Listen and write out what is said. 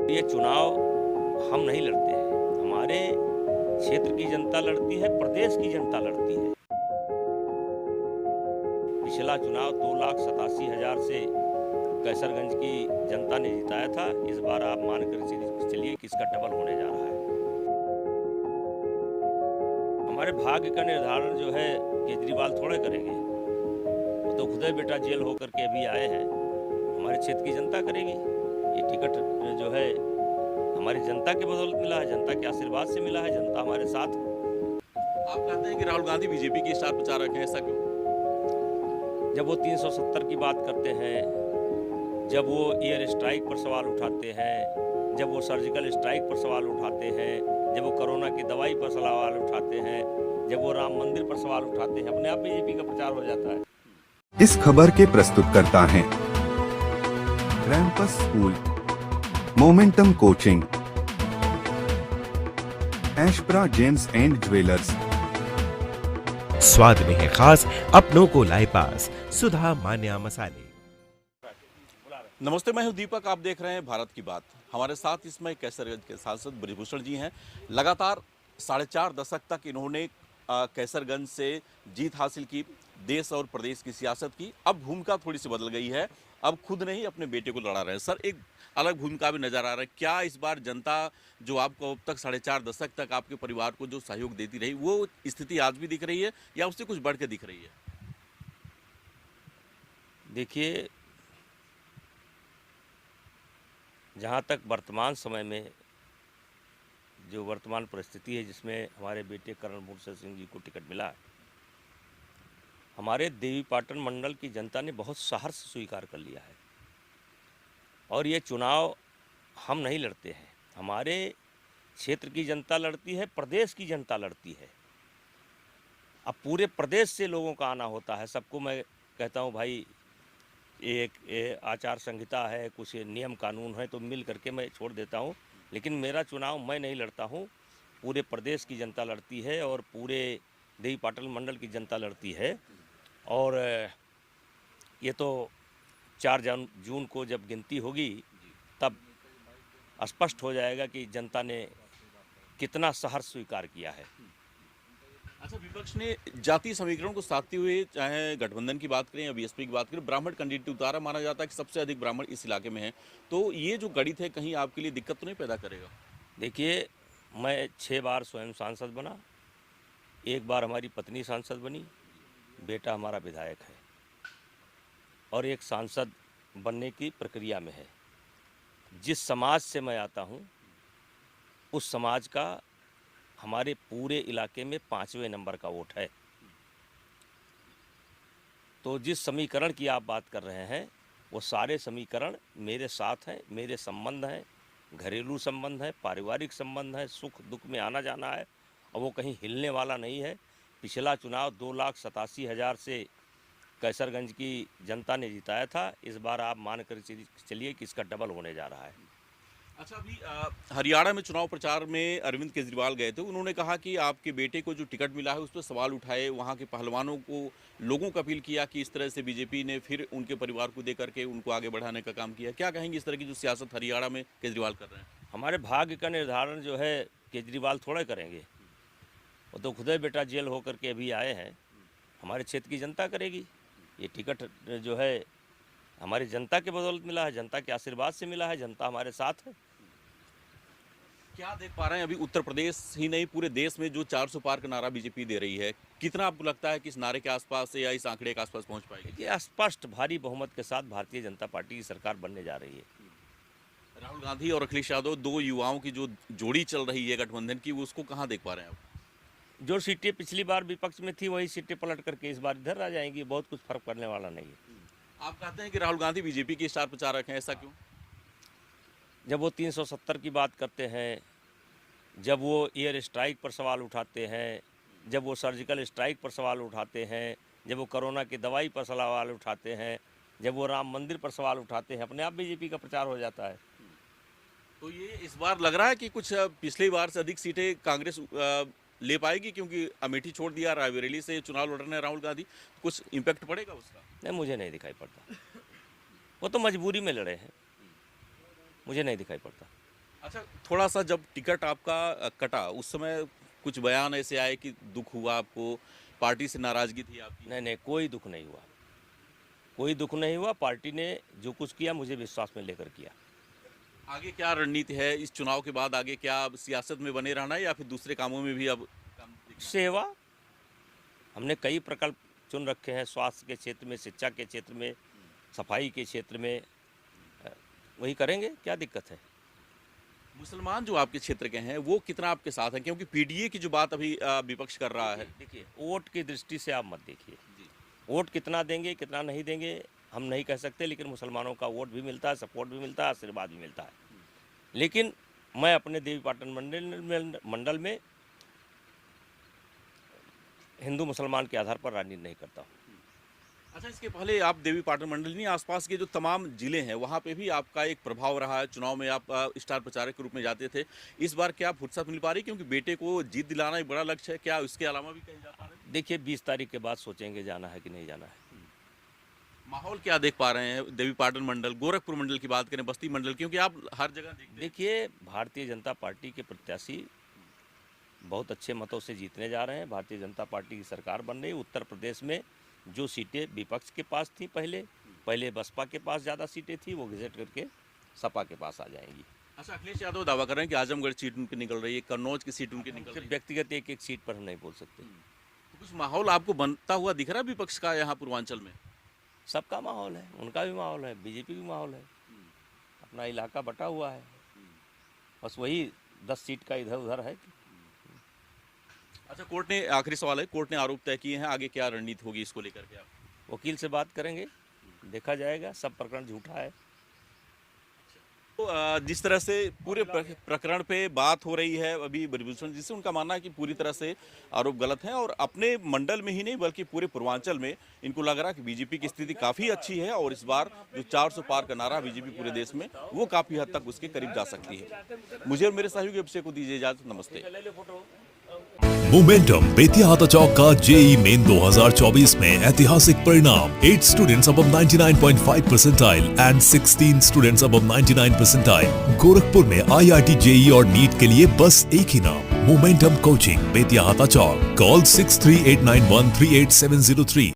ये चुनाव हम नहीं लड़ते हैं, हमारे क्षेत्र की जनता लड़ती है, प्रदेश की जनता लड़ती है। पिछला चुनाव 2,87,000 से कैसरगंज की जनता ने जिताया था। इस बार आप मान कर चलिए कि इसका डबल होने जा रहा है। हमारे भाग्य का निर्धारण जो है केजरीवाल थोड़े करेंगे, वो तो खुद बेटा जेल होकर के अभी आए हैं। हमारे क्षेत्र की जनता करेगी। ये टिकट जो है हमारी जनता के बदौलत मिला है, जनता के आशीर्वाद से मिला है, जनता हमारे साथ है। आप कहते हैं कि राहुल गांधी बीजेपी के स्टार प्रचारक हैं, ऐसा क्यों? जब वो 370 की बात करते हैं, जब वो एयर स्ट्राइक पर सवाल उठाते हैं, जब वो सर्जिकल स्ट्राइक पर सवाल उठाते हैं, जब वो कोरोना की दवाई पर सवाल उठाते हैं, जब वो राम मंदिर पर सवाल उठाते हैं, अपने आप बीजेपी का प्रचार हो जाता है। इस खबर के प्रस्तुतकर्ता हैं रैम्पस स्कूल, मोमेंटम कोचिंग, एशप्रा जेम्स एंड ज्वेलर्स। स्वाद में है खास, अपनों को लाए पास, सुधा मान्या मसाले। नमस्ते, मैं हूं दीपक, आप देख रहे हैं भारत की बात। हमारे साथ इसमें कैसरगंज के सांसद ब्रिजभूषण जी हैं। लगातार 4.5 दशक तक इन्होंने कैसरगंज से जीत हासिल की, देश और प्रदेश की सियासत की। अब भूमिका थोड़ी सी बदल गई है, अब खुद नहीं अपने बेटे को लड़ा रहे हैं। सर, एक अलग भूमिका भी नजर आ रहा है। क्या इस बार जनता जो आपको अब तक 4.5 दशक तक आपके परिवार को जो सहयोग देती रही, वो स्थिति आज भी दिख रही है या उससे कुछ बढ़ के दिख रही है? देखिए, जहाँ तक वर्तमान समय में जो वर्तमान परिस्थिति है, जिसमें हमारे बेटे कर्नल सिंह जी को टिकट मिला है, हमारे देवीपाटन मंडल की जनता ने बहुत साहस से स्वीकार कर लिया है। और ये चुनाव हम नहीं लड़ते हैं, हमारे क्षेत्र की जनता लड़ती है, प्रदेश की जनता लड़ती है। अब पूरे प्रदेश से लोगों का आना होता है। सबको मैं कहता हूँ, भाई एक आचार संहिता है, कुछ नियम कानून है, तो मिल करके मैं छोड़ देता हूँ। लेकिन मेरा चुनाव मैं नहीं लड़ता हूँ, पूरे प्रदेश की जनता लड़ती है और पूरे देवीपाटन मंडल की जनता लड़ती है। और ये तो 4 जून को जब गिनती होगी तब स्पष्ट हो जाएगा कि जनता ने कितना सहर्ष स्वीकार किया है। अच्छा, विपक्ष ने जातीय समीकरण को साधते हुए, चाहे गठबंधन की बात करें या बीएसपी की बात करें, ब्राह्मण कैंडिडेट उतारा। माना जाता है कि सबसे अधिक ब्राह्मण इस इलाके में हैं। तो ये जो गणित है, कहीं आपके लिए दिक्कत तो नहीं पैदा करेगा? देखिए, मैं 6 बार स्वयं सांसद बना, 1 बार हमारी पत्नी सांसद बनी, बेटा हमारा विधायक है और एक सांसद बनने की प्रक्रिया में है। जिस समाज से मैं आता हूँ, उस समाज का हमारे पूरे इलाके में 5वें नंबर का वोट है। तो जिस समीकरण की आप बात कर रहे हैं, वो सारे समीकरण मेरे साथ हैं, मेरे संबंध हैं, घरेलू संबंध है, पारिवारिक संबंध है, सुख दुख में आना जाना है, और वो कहीं हिलने वाला नहीं है। पिछला चुनाव 2,87,000 से कैसरगंज की जनता ने जिताया था। इस बार आप मान कर चलिए कि इसका डबल होने जा रहा है। अच्छा, अभी हरियाणा में चुनाव प्रचार में अरविंद केजरीवाल गए थे। उन्होंने कहा कि आपके बेटे को जो टिकट मिला है उस पर सवाल उठाए, वहाँ के पहलवानों को, लोगों को अपील किया कि इस तरह से बीजेपी ने फिर उनके परिवार को दे करके उनको आगे बढ़ाने का काम किया। क्या कहेंगे इस तरह की जो सियासत हरियाणा में केजरीवाल कर रहे हैं? हमारे भाग्य का निर्धारण जो है केजरीवाल थोड़े करेंगे, वो तो खुद बेटा जेल होकर के अभी आए हैं। हमारे क्षेत्र की जनता करेगी। ये टिकट जो है हमारी जनता के बदौलत मिला है, जनता के आशीर्वाद से मिला है, जनता हमारे साथ है। क्या देख पा रहे हैं अभी उत्तर प्रदेश ही नहीं, पूरे देश में जो 400 पार का नारा बीजेपी दे रही है, कितना आपको लगता है कि इस नारे के आसपास या इस आंकड़े के आसपास पहुंच पाएगी? ये स्पष्ट भारी बहुमत के साथ भारतीय जनता पार्टी की सरकार बनने जा रही है। राहुल गांधी और अखिलेश यादव, 2 युवाओं की जो जोड़ी चल रही है गठबंधन की, वो उसको कहाँ देख पा रहे हैं आप? जो सीटें पिछली बार विपक्ष में थी, वही सीटें पलट करके इस बार इधर आ जाएंगी। बहुत कुछ फर्क पड़ने वाला नहीं है। आप कहते हैं कि राहुल गांधी बीजेपी के स्टार प्रचारक हैं, ऐसा क्यों? जब वो 370 की बात करते हैं, जब वो एयर स्ट्राइक पर सवाल उठाते हैं, जब वो सर्जिकल स्ट्राइक पर सवाल उठाते हैं, जब वो कोरोना की दवाई पर सवाल उठाते हैं, जब वो राम मंदिर पर सवाल उठाते हैं, अपने आप बीजेपी का प्रचार हो जाता है। तो ये इस बार लग रहा है कि कुछ पिछली बार से अधिक सीटें कांग्रेस ले पाएगी, क्योंकि अमेठी छोड़ दिया, रायबरेली से चुनाव लड़ रहे हैं राहुल गांधी। कुछ इम्पैक्ट पड़ेगा उसका? नहीं, मुझे नहीं दिखाई पड़ता। वो तो मजबूरी में लड़े हैं, मुझे नहीं दिखाई पड़ता। अच्छा, थोड़ा सा जब टिकट आपका कटा उस समय कुछ बयान ऐसे आए कि दुख हुआ आपको, पार्टी से नाराजगी थी आपकी? नहीं नहीं, कोई दुख नहीं हुआ, कोई दुख नहीं हुआ। पार्टी ने जो कुछ किया मुझे विश्वास में लेकर किया। आगे क्या रणनीति है इस चुनाव के बाद? आगे क्या अब सियासत में बने रहना है या फिर दूसरे कामों में भी अब काम देखना है? सेवा, हमने कई प्रकल्प चुन रखे हैं, स्वास्थ्य के क्षेत्र में, शिक्षा के क्षेत्र में, सफाई के क्षेत्र में। वही करेंगे, क्या दिक्कत है। मुसलमान जो आपके क्षेत्र के हैं वो कितना आपके साथ हैं? क्योंकि पीडीए की जो बात अभी विपक्ष कर रहा है। देखिए, वोट की दृष्टि से आप मत देखिए, वोट कितना देंगे कितना नहीं देंगे हम नहीं कह सकते, लेकिन मुसलमानों का वोट भी मिलता है, सपोर्ट भी मिलता है, आशीर्वाद भी मिलता है। लेकिन मैं अपने देवी पाटन मंडल में हिंदू मुसलमान के आधार पर राजनीति नहीं करता हूँ। अच्छा, इसके पहले आप देवी पाटन मंडल नहीं, आसपास के जो तमाम जिले हैं वहाँ पे भी आपका एक प्रभाव रहा है। चुनाव में आप स्टार प्रचारक के रूप में जाते थे। इस बार क्या फुर्सत मिल पा रही? क्योंकि बेटे को जीत दिलाना एक बड़ा लक्ष्य है, क्या इसके अलावा भी कहीं जाता है? देखिए, 20 तारीख के बाद सोचेंगे जाना है कि नहीं जाना है। माहौल क्या देख पा रहे हैं देवी पाटन मंडल, गोरखपुर मंडल की बात करें, बस्ती मंडल, क्योंकि आप हर जगह देखते हैं। देखिए, भारतीय जनता पार्टी के प्रत्याशी बहुत अच्छे मतों से जीतने जा रहे हैं। भारतीय जनता पार्टी की सरकार बन रही है। उत्तर प्रदेश में जो सीटें विपक्ष के पास थी पहले बसपा के पास ज़्यादा सीटें थी, वो घिसट करके सपा के पास आ जाएंगी। अच्छा, अखिलेश यादव दावा कर रहे हैं कि आजमगढ़ सीट उनकी निकल रही है, कन्नौज की सीट उनकी निकल रही है। व्यक्तिगत एक एक सीट पर हम नहीं बोल सकते। तो कुछ माहौल आपको बनता हुआ दिख रहा है विपक्ष का यहाँ पूर्वांचल में? सबका माहौल है, उनका भी माहौल है, बीजेपी भी माहौल है। अपना इलाका बटा हुआ है, बस वही 10 सीट का इधर उधर है। अच्छा, कोर्ट ने, आखिरी सवाल है, कोर्ट ने आरोप तय किए हैं, आगे क्या रणनीति होगी इसको लेकर के? आप वकील से बात करेंगे, देखा जाएगा। सब प्रकरण झूठा है। तो जिस तरह से पूरे प्रकरण पे बात हो रही है अभी ब्रजभूषण जी से, उनका मानना है कि पूरी तरह से आरोप गलत हैं और अपने मंडल में ही नहीं बल्कि पूरे पूर्वांचल में इनको लग रहा है कि बीजेपी की स्थिति काफ़ी अच्छी है और इस बार जो 400 पार का नारा बीजेपी पूरे देश में, वो काफ़ी हद तक उसके करीब जा सकती है। मुझे और मेरे सहयोगी अभिषेक को दीजिए इजाजत। नमस्ते। मोमेंटम बेतिया चौक का जेई मेन 2024 में ऐतिहासिक परिणाम। 8 students above 99.5 percentile and 16 students above 99 percentile। Gorakhpur में IIT जेई और नीट के लिए बस एक ही नाम, मोमेंटम कोचिंग बेतिया चौक। कॉल 6389138703।